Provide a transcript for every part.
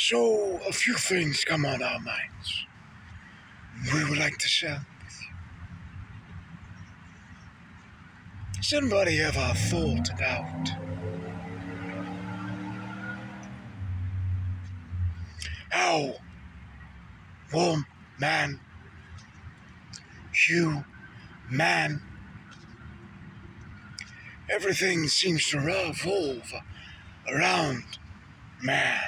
So, a few things come on our minds. We would like to share with you. Has anybody ever thought about how woman, man, everything seems to revolve around man?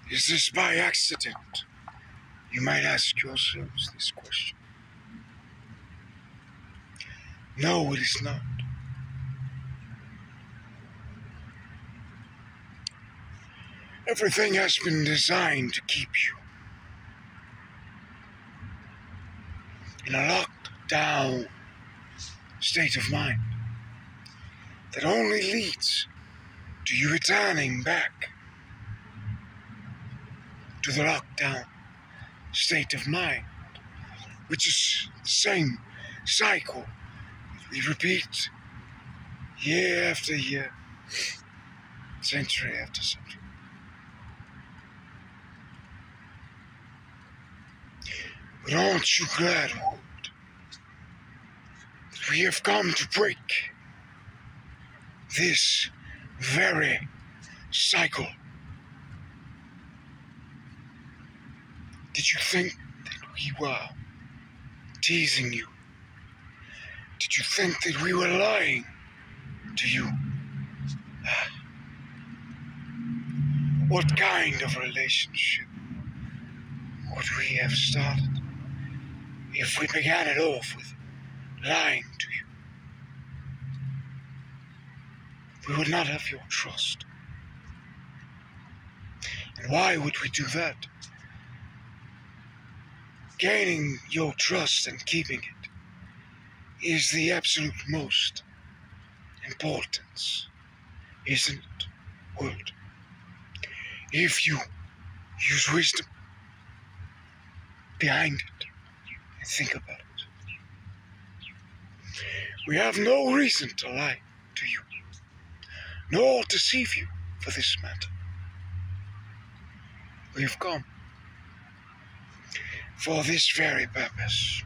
Is this by accident? You might ask yourselves this question. No, it is not. Everything has been designed to keep you in a locked down state of mind that only leads to you returning back to the lockdown state of mind, which is the same cycle we repeat year after year, century after century. But aren't you glad, Wood, that we have come to break this very cycle? Did you think that we were teasing you? Did you think that we were lying to you? What kind of relationship would we have started if we began it off with lying to you? We would not have your trust. And why would we do that? Gaining your trust and keeping it is the absolute most important, isn't it, Wood? If you use wisdom behind it and think about it, we have no reason to lie to you, nor deceive you for this matter. We've come for this very purpose.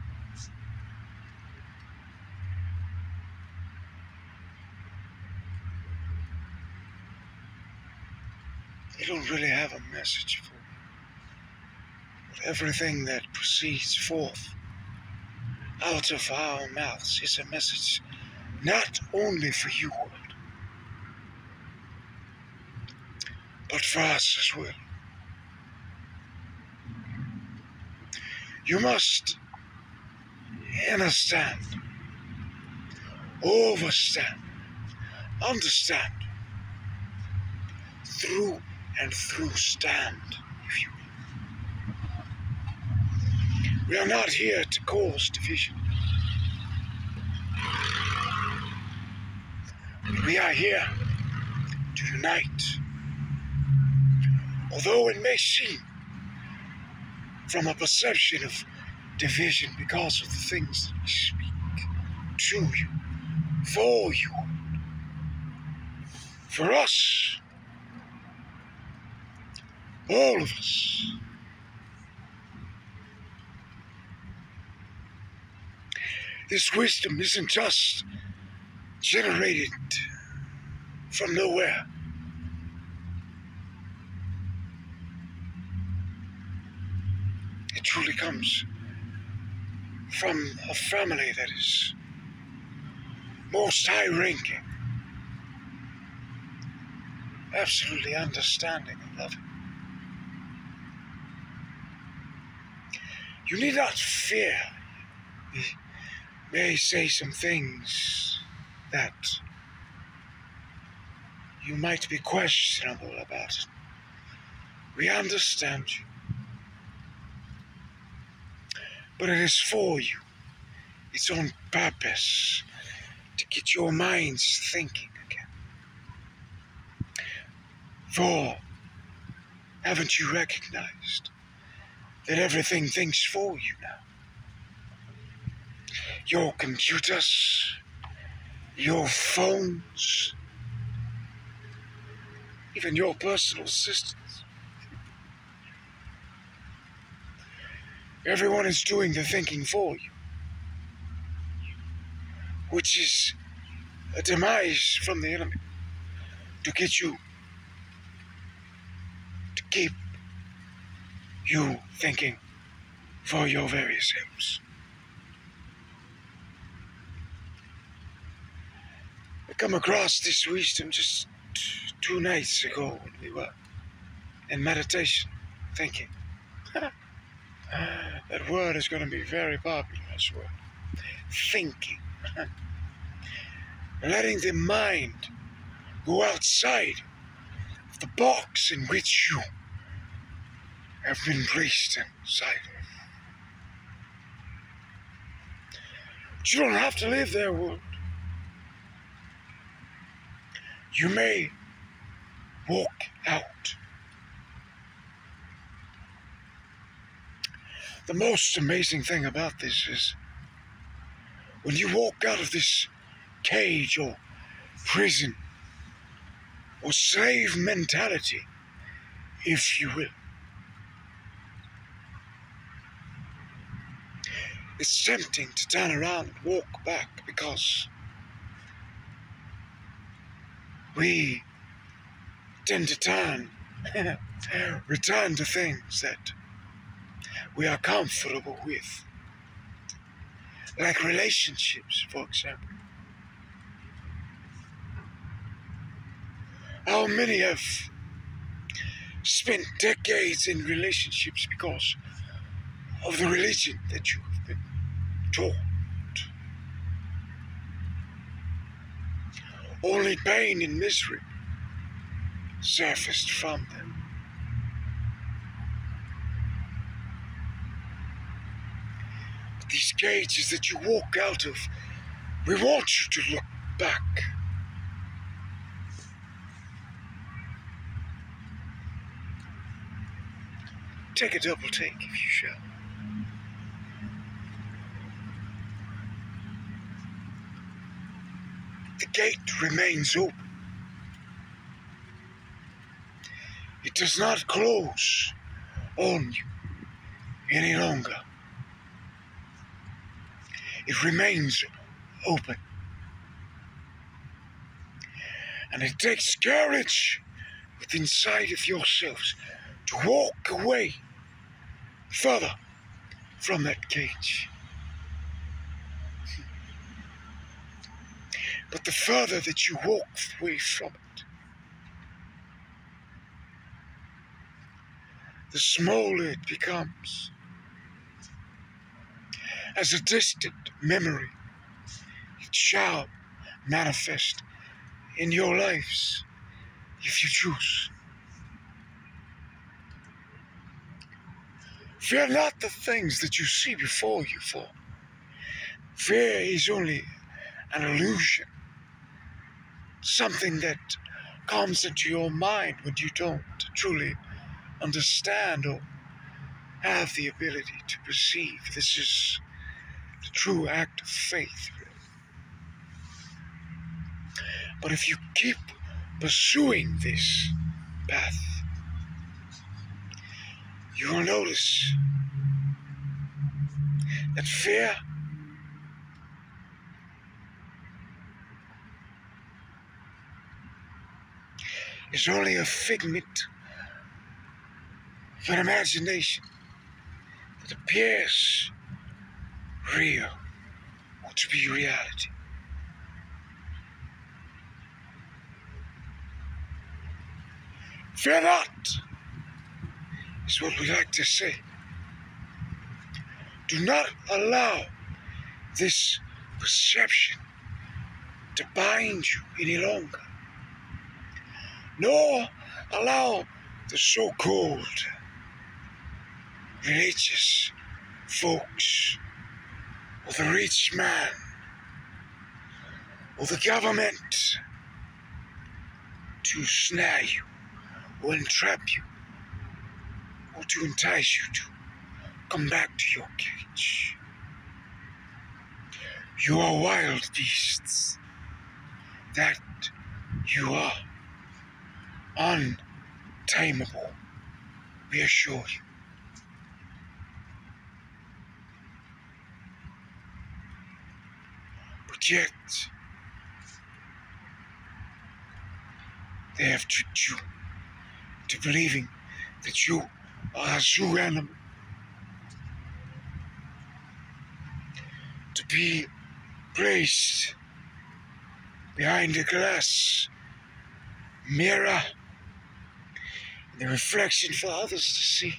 We don't really have a message for you, but everything that proceeds forth out of our mouths is a message not only for you, Wood, but for us as well. You must understand, understand, through and through stand, if you will. We are not here to cause division. We are here to unite. Although it may seem from a perception of division because of the things that we speak to you, for you, for us, all of us. This wisdom isn't just generated from nowhere. It truly comes from a family that is most high-ranking, absolutely understanding and loving. You need not fear. We may say some things that you might be questionable about it. We understand you. But it is for you. It's on purpose to get your minds thinking again. For haven't you recognized that everything thinks for you now? Your computers, your phones, even your personal assistants. Everyone is doing the thinking for you, which is a demise from the enemy to get you, to keep you thinking for your various helps. I come across this wisdom just 2 nights ago when we were in meditation, thinking. That word is going to be very popular, I swear. Thinking. Letting the mind go outside of the box in which you have been placed inside of. But you don't have to live there, world. You may walk out. The most amazing thing about this is when you walk out of this cage or prison or slave mentality, if you will, it's tempting to turn around and walk back because we tend to return to things that we are comfortable with, like relationships, for example. How many have spent decades in relationships because of the religion that you have been taught? Only pain and misery surfaced from them. These cages that you walk out of, we want you to look back. Take a double take if you shall. The gate remains open. It does not close on you any longer. It remains open. And it takes courage within sight of yourselves to walk away further from that cage. But the further that you walk away from it, the smaller it becomes. As a distant memory, it shall manifest in your lives if you choose. Fear not the things that you see before you, for fear is only an illusion, something that comes into your mind when you don't truly understand or have the ability to perceive. This is the true act of faith. But if you keep pursuing this path, you will notice that fear is only a figment of an imagination that appears real or to be reality. Fear not, is what we like to say. Do not allow this perception to bind you any longer, nor allow the so-called religious folks, or the rich man, or the government to snare you, or entrap you, or to entice you to come back to your cage. You are wild beasts, that you are untamable, we assure you. But yet, they have tricked you into believing that you are a zoo animal, to be placed behind a glass mirror in the reflection for others to see.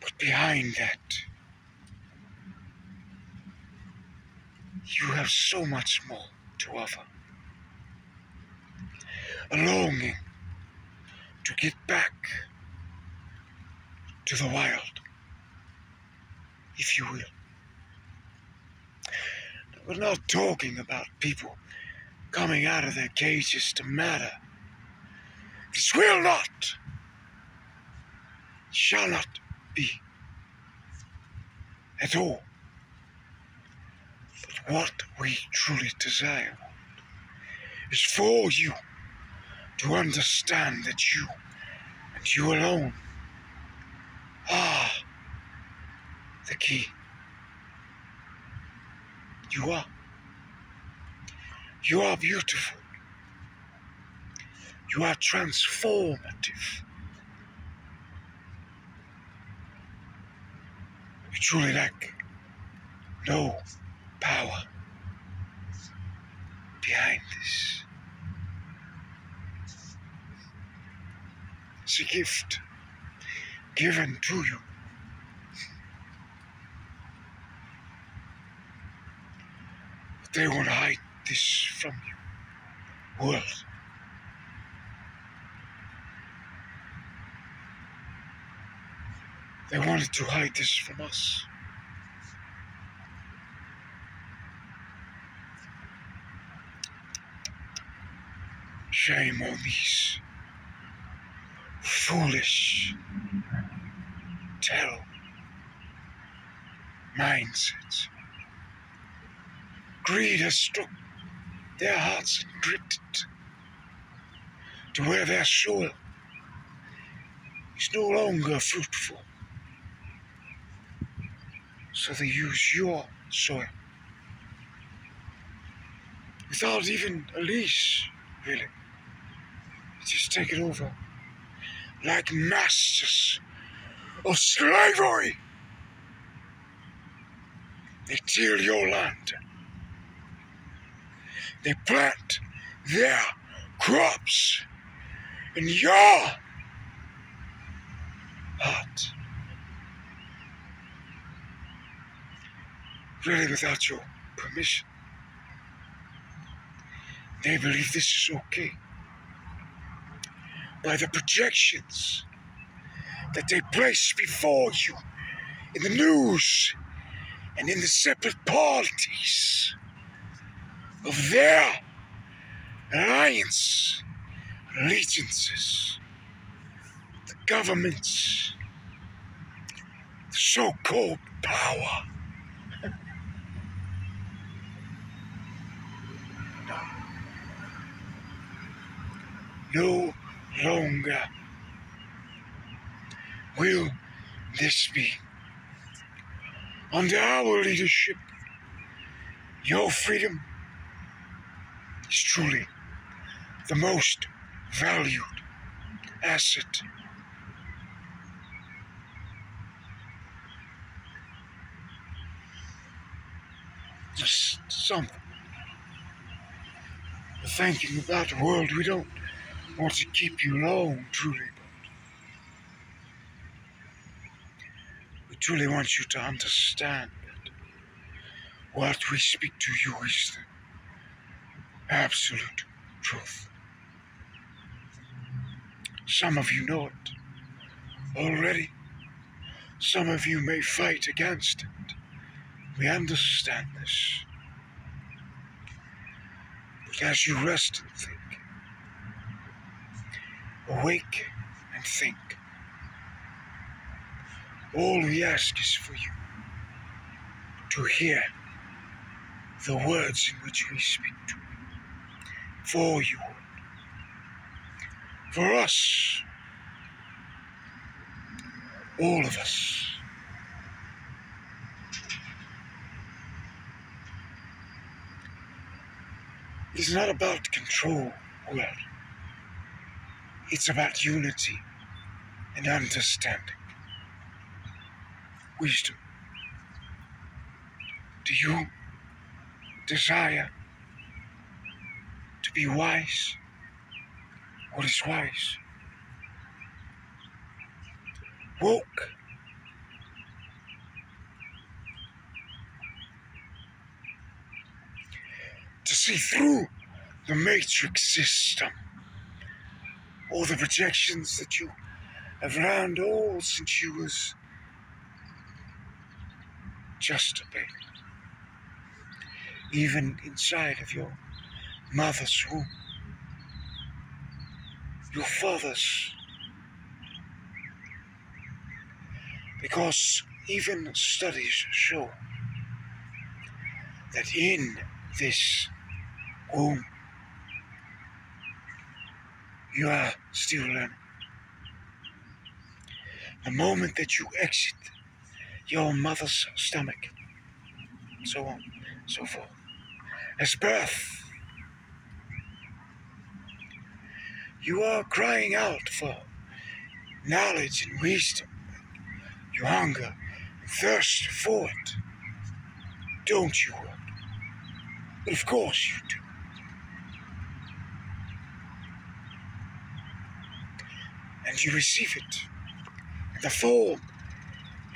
But behind that, you have so much more to offer. A longing to get back to the wild, if you will. We're not talking about people coming out of their cages to matter. This will not, shall not be at all. But what we truly desire is for you to understand that you, and you alone, are the key. You are. You are beautiful. You are transformative. You truly lack no power behind this. It's a gift given to you. But they want to hide this from you, world. They wanted to hide this from us. Shame on these foolish, terrible mindsets. Greed has struck their hearts and gripped it to where their soil is no longer fruitful. So they use your soil without even a lease, really. They just take it over like masters of slavery. They till your land. They plant their crops in your heart. Really without your permission. They believe this is okay. By the projections that they place before you in the news and in the separate parties of their alliance, allegiances, the governments, the so-called power. No longer will this be. Under our leadership, your freedom is truly the most valued asset. Just something. We're thinking about the world. We don't want to keep you long, truly, but we truly want you to understand that what we speak to you is the absolute truth. Some of you know it already. Some of you may fight against it. We understand this. But as you rest and think, awake and think, all we ask is for you to hear the words in which we speak to. For you, for us, all of us. It's not about control, world. It's about unity and understanding. Wisdom. Do you desire to be wise? What is wise? Woke. To see through the matrix system, all the projections that you have learned all since you was just a baby. Even inside of your mother's womb, your father's. Because even studies show that in this womb, you are still learning. The moment that you exit your mother's stomach, so on, so forth, as birth, you are crying out for knowledge and wisdom. You hunger and thirst for it, don't you? But of course you do. And you receive it in the form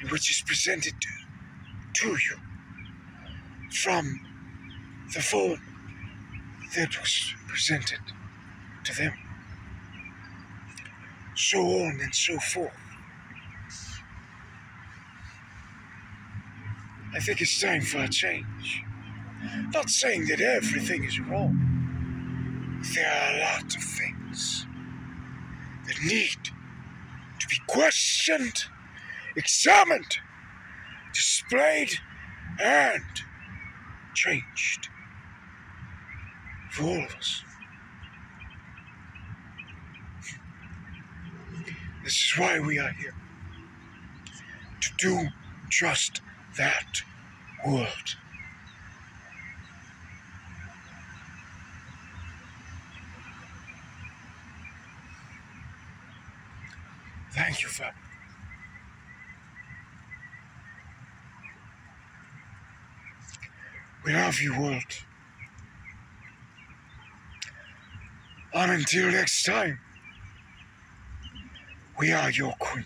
in which is presented to you from the form that was presented to them. So on and so forth. I think it's time for a change. Not saying that everything is wrong. There are a lot of things that need to be questioned, examined, displayed, and changed for all of us. This is why we are here, to do just that, world. Thank you, Father. We love you, world. And until next time, we are your queen.